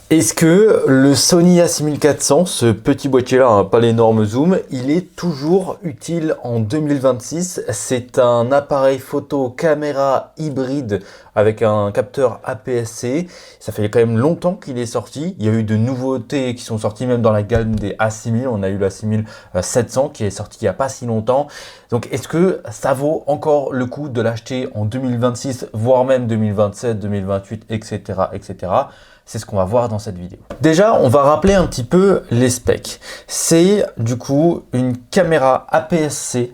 Est-ce que le Sony A6400, ce petit boîtier-là, hein, pas l'énorme zoom, il est toujours utile en 2026? C'est un appareil photo caméra hybride avec un capteur APS-C. Ça fait quand même longtemps qu'il est sorti. Il y a eu de nouveautés qui sont sorties même dans la gamme des A6000. On a eu l'A6700 qui est sorti il n'y a pas si longtemps. Donc est-ce que ça vaut encore le coup de l'acheter en 2026, voire même 2027, 2028, etc., etc.? C'est ce qu'on va voir dans cette vidéo. Déjà, on va rappeler un petit peu les specs. C'est du coup une caméra APS-C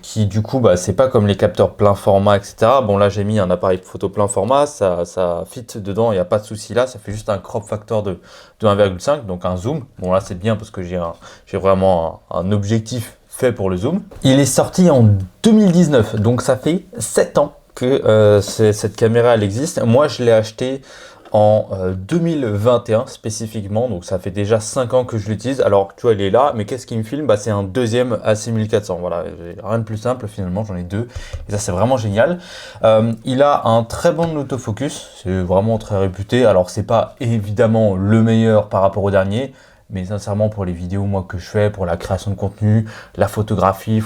qui du coup, c'est pas comme les capteurs plein format, etc. Bon là, j'ai mis un appareil photo plein format, ça fit dedans, il n'y a pas de souci là. Ça fait juste un crop factor de 1,5, donc un zoom. Bon là, c'est bien parce que j'ai vraiment un objectif fait pour le zoom. Il est sorti en 2019, donc ça fait 7 ans que cette caméra elle existe. Moi, je l'ai acheté en 2021 spécifiquement, donc ça fait déjà 5 ans que je l'utilise. Alors tu vois, il est là, mais qu'est-ce qui me filme? C'est un deuxième A6400. Voilà, rien de plus simple finalement, j'en ai deux et ça c'est vraiment génial. Il a un très bon autofocus, c'est vraiment très réputé. Alors c'est pas évidemment le meilleur par rapport au dernier, mais sincèrement pour les vidéos moi que je fais, pour la création de contenu, la photographie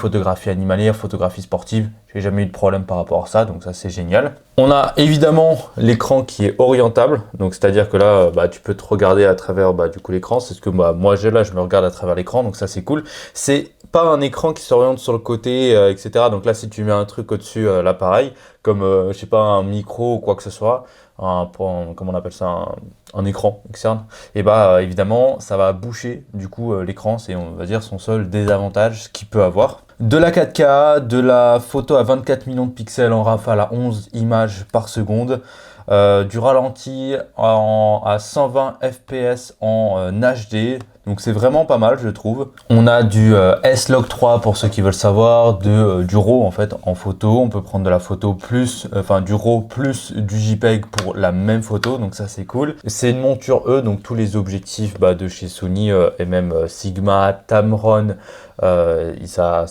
animalière, photographie sportive, j'ai jamais eu de problème par rapport à ça, donc ça c'est génial. On a évidemment l'écran qui est orientable, donc c'est-à-dire que là tu peux te regarder à travers du coup l'écran, c'est ce que moi j'ai là, je me regarde à travers l'écran, donc ça c'est cool. C'est pas un écran qui s'oriente sur le côté, etc. Donc là si tu mets un truc au-dessus l'appareil, comme je sais pas un micro ou quoi que ce soit, comment on appelle ça, un écran externe, et évidemment ça va boucher du coup l'écran, c'est on va dire son seul désavantage qu'il peut avoir. De la 4K, de la photo à 24 millions de pixels en rafale à 11 images par seconde, du ralenti à 120 fps en HD, donc c'est vraiment pas mal je trouve. On a du S-Log 3 pour ceux qui veulent savoir, du RAW en fait en photo, on peut prendre de la photo plus, du RAW plus du JPEG pour la même photo, donc ça c'est cool. C'est une monture E, donc tous les objectifs de chez Sony et même Sigma, Tamron, ça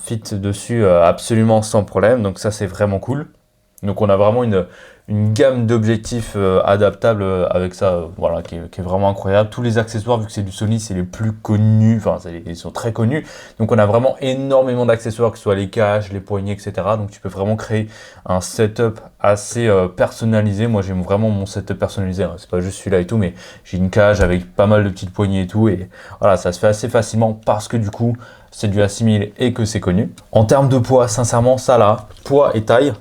fit dessus absolument sans problème, donc ça c'est vraiment cool. Donc on a vraiment une gamme d'objectifs adaptables avec ça, voilà, qui est vraiment incroyable. Tous les accessoires, vu que c'est du Sony, c'est les plus connus, ils sont très connus. Donc on a vraiment énormément d'accessoires, que ce soit les caches, les poignées, etc. Donc tu peux vraiment créer un setup assez personnalisé. Moi j'aime vraiment mon setup personnalisé, hein. C'est pas juste celui-là et tout, mais j'ai une cage avec pas mal de petites poignées et tout. Et voilà, ça se fait assez facilement parce que du coup, c'est du A6000 et que c'est connu. En termes de poids, sincèrement, ça là, poids et taille,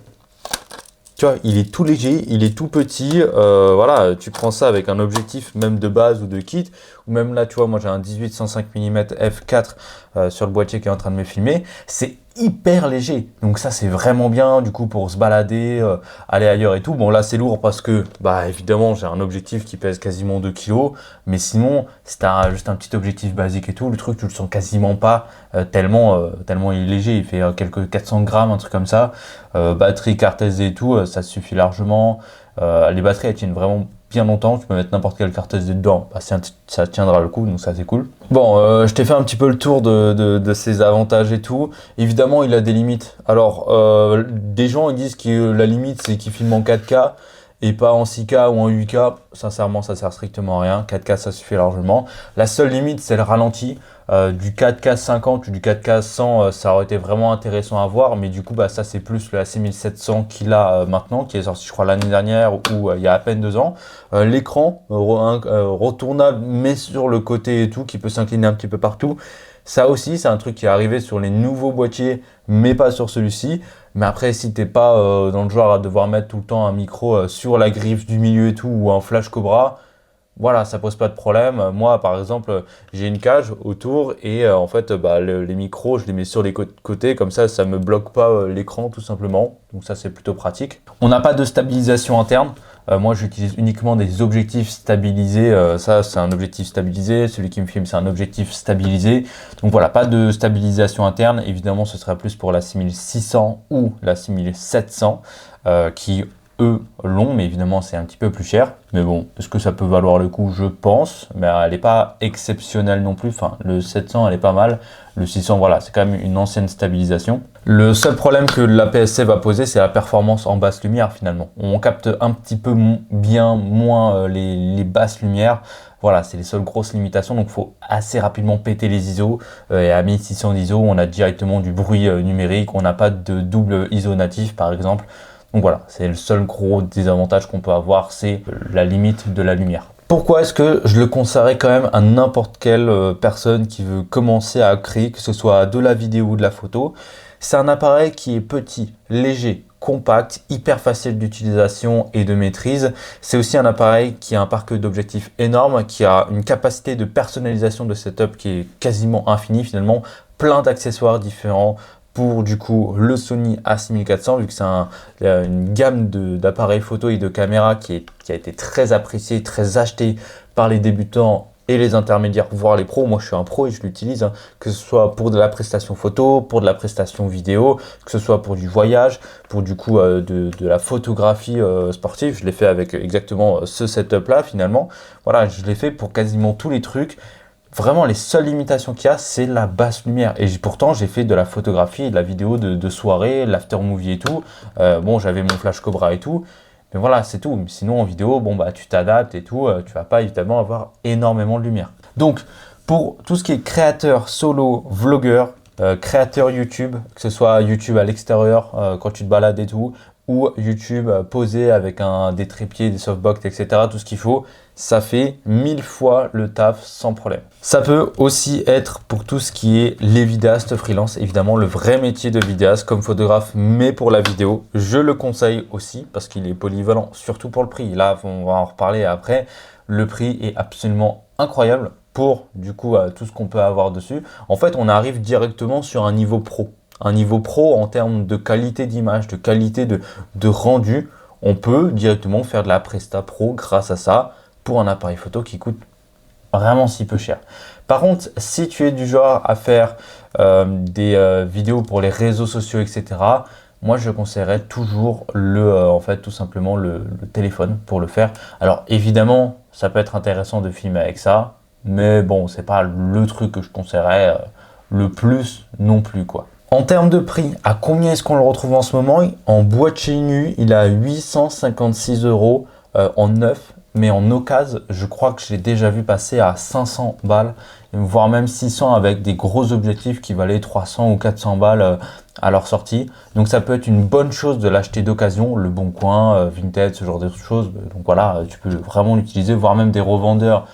tu vois, il est tout léger, il est tout petit, voilà, tu prends ça avec un objectif même de base ou de kit, ou même là, tu vois, moi j'ai un 18-105 mm f4 sur le boîtier qui est en train de me filmer, c'est hyper léger, donc ça c'est vraiment bien du coup pour se balader, aller ailleurs et tout. Bon là c'est lourd parce que évidemment j'ai un objectif qui pèse quasiment 2 kg, mais sinon si t'as juste un petit objectif basique et tout, le truc tu le sens quasiment pas tellement il est léger, il fait quelques 400 grammes, un truc comme ça. Batterie, carte SD et tout, ça suffit largement. Les batteries elles tiennent vraiment bien longtemps, tu peux mettre n'importe quelle carte SD dedans, ça tiendra le coup, donc ça c'est cool. Bon, je t'ai fait un petit peu le tour de ses avantages et tout. Évidemment, il a des limites. Alors, des gens ils disent que la limite c'est qu'il filme en 4K et pas en 6K ou en 8K. Sincèrement, ça sert strictement à rien. 4K, ça suffit largement. La seule limite, c'est le ralenti. Du 4K 50 ou du 4K 100, ça aurait été vraiment intéressant à voir, mais du coup, ça c'est plus le A6700 qu'il a maintenant, qui est sorti, je crois, l'année dernière ou il y a à peine 2 ans. L'écran retournable, mais sur le côté et tout, qui peut s'incliner un petit peu partout. Ça aussi, c'est un truc qui est arrivé sur les nouveaux boîtiers, mais pas sur celui-ci. Mais après, si t'es pas dans le genre à devoir mettre tout le temps un micro sur la griffe du milieu et tout, ou un flash Cobra, voilà, ça pose pas de problème. Moi, par exemple, j'ai une cage autour et en fait, les micros, je les mets sur les côtés, comme ça me bloque pas l'écran tout simplement. Donc ça, c'est plutôt pratique. On n'a pas de stabilisation interne. Moi, j'utilise uniquement des objectifs stabilisés. Ça, c'est un objectif stabilisé. Celui qui me filme, c'est un objectif stabilisé. Donc voilà, pas de stabilisation interne. Évidemment, ce serait plus pour la 6600 ou la 6700 qui eux l'ont, mais évidemment c'est un petit peu plus cher. Mais bon, est-ce que ça peut valoir le coup? Je pense, mais elle n'est pas exceptionnelle non plus. Enfin, le 700 elle est pas mal. Le 600, voilà, c'est quand même une ancienne stabilisation. Le seul problème que l'APS-C va poser, c'est la performance en basse lumière finalement. On capte un petit peu bien moins les basses lumières. Voilà, c'est les seules grosses limitations. Donc, il faut assez rapidement péter les ISO. Et à 1600 ISO, on a directement du bruit numérique. On n'a pas de double ISO natif, par exemple. Donc voilà, c'est le seul gros désavantage qu'on peut avoir, c'est la limite de la lumière. Pourquoi est-ce que je le conseillerais quand même à n'importe quelle personne qui veut commencer à créer, que ce soit de la vidéo ou de la photo? C'est un appareil qui est petit, léger, compact, hyper facile d'utilisation et de maîtrise. C'est aussi un appareil qui a un parc d'objectifs énorme, qui a une capacité de personnalisation de setup qui est quasiment infinie finalement, plein d'accessoires différents pour du coup le Sony A6400, vu que c'est une gamme d'appareils photo et de caméras qui a été très appréciée, très achetée par les débutants et les intermédiaires, voire les pros. Moi je suis un pro et je l'utilise, hein, que ce soit pour de la prestation photo, pour de la prestation vidéo, que ce soit pour du voyage, pour du coup de la photographie sportive. Je l'ai fait avec exactement ce setup là finalement. Voilà, je l'ai fait pour quasiment tous les trucs. Vraiment, les seules limitations qu'il y a, c'est la basse lumière. Et pourtant, j'ai fait de la photographie et de la vidéo de soirée, l'after movie et tout. Bon, j'avais mon flash Cobra et tout. Mais voilà, c'est tout. Sinon, en vidéo, bon, bah, tu t'adaptes et tout. Tu vas pas évidemment avoir énormément de lumière. Donc, pour tout ce qui est créateur, solo, vlogueur, créateur YouTube, que ce soit YouTube à l'extérieur, quand tu te balades et tout, ou YouTube posé avec des trépieds, des softbox, etc. Tout ce qu'il faut, ça fait 1000 fois le taf sans problème. Ça peut aussi être pour tout ce qui est les vidéastes freelance, évidemment le vrai métier de vidéaste comme photographe, mais pour la vidéo, je le conseille aussi parce qu'il est polyvalent, surtout pour le prix. Là, on va en reparler après. Le prix est absolument incroyable pour du coup tout ce qu'on peut avoir dessus. En fait, on arrive directement sur un niveau pro. Un niveau pro en termes de qualité d'image, de qualité de rendu. On peut directement faire de la presta pro grâce à ça pour un appareil photo qui coûte vraiment si peu cher. Par contre, si tu es du genre à faire des vidéos pour les réseaux sociaux, etc., moi je conseillerais toujours en fait tout simplement le téléphone pour le faire. Alors évidemment, ça peut être intéressant de filmer avec ça, mais bon, c'est pas le truc que je conseillerais le plus non plus quoi. En termes de prix, à combien est-ce qu'on le retrouve en ce moment? En boîte chez nu, il a 856 € en neuf, mais en occasion, je crois que je l'ai déjà vu passer à 500 balles, voire même 600 avec des gros objectifs qui valaient 300 ou 400 balles à leur sortie. Donc ça peut être une bonne chose de l'acheter d'occasion, le Bon Coin, Vinted, ce genre de choses. Donc voilà, tu peux vraiment l'utiliser, voire même des revendeurs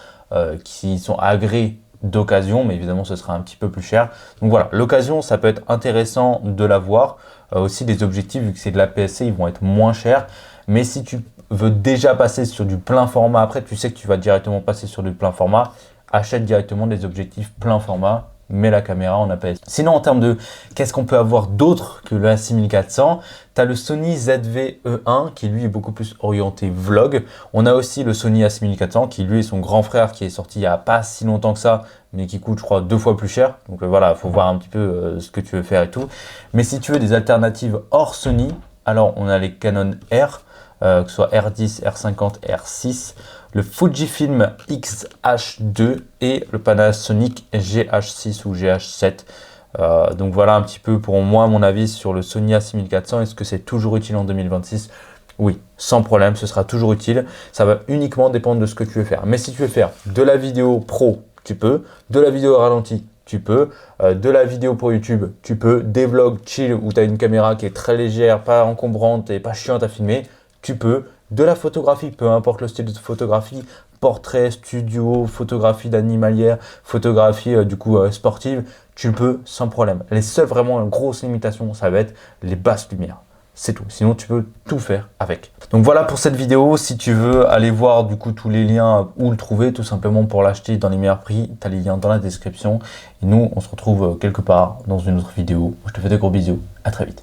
qui sont agréés d'occasion, mais évidemment ce sera un petit peu plus cher. Donc voilà, l'occasion ça peut être intéressant de l'avoir. Aussi les objectifs, vu que c'est de l'APS-C, ils vont être moins chers. Mais si tu veux déjà passer sur du plein format, après tu sais que tu vas directement passer sur du plein format, achète directement des objectifs plein format, mets la caméra en APS. Sinon en termes de qu'est-ce qu'on peut avoir d'autre que le A6400, tu as le Sony ZV-E1 qui lui est beaucoup plus orienté vlog. On a aussi le Sony A6400 qui lui est son grand frère qui est sorti il n'y a pas si longtemps que ça, mais qui coûte je crois 2 fois plus cher. Donc voilà, il faut voir un petit peu ce que tu veux faire et tout. Mais si tu veux des alternatives hors Sony, alors on a les Canon R, que ce soit R10, R50, R6, le Fujifilm X-H2 et le Panasonic GH6 ou GH7. Donc voilà un petit peu pour moi mon avis sur le Sony A6400. Est-ce que c'est toujours utile en 2026? Oui, sans problème, ce sera toujours utile. Ça va uniquement dépendre de ce que tu veux faire. Mais si tu veux faire de la vidéo pro, tu peux. De la vidéo ralenti, tu peux. De la vidéo pour YouTube, tu peux. Des vlogs chill où tu as une caméra qui est très légère, pas encombrante et pas chiante à filmer, tu peux. De la photographie, peu importe le style de photographie, portrait, studio, photographie d'animalière, photographie du coup sportive, tu peux sans problème. Les seules vraiment grosses limitations, ça va être les basses lumières. C'est tout. Sinon, tu peux tout faire avec. Donc voilà pour cette vidéo. Si tu veux aller voir du coup tous les liens où le trouver, tout simplement pour l'acheter dans les meilleurs prix, tu as les liens dans la description. Et nous, on se retrouve quelque part dans une autre vidéo. Je te fais des gros bisous. À très vite.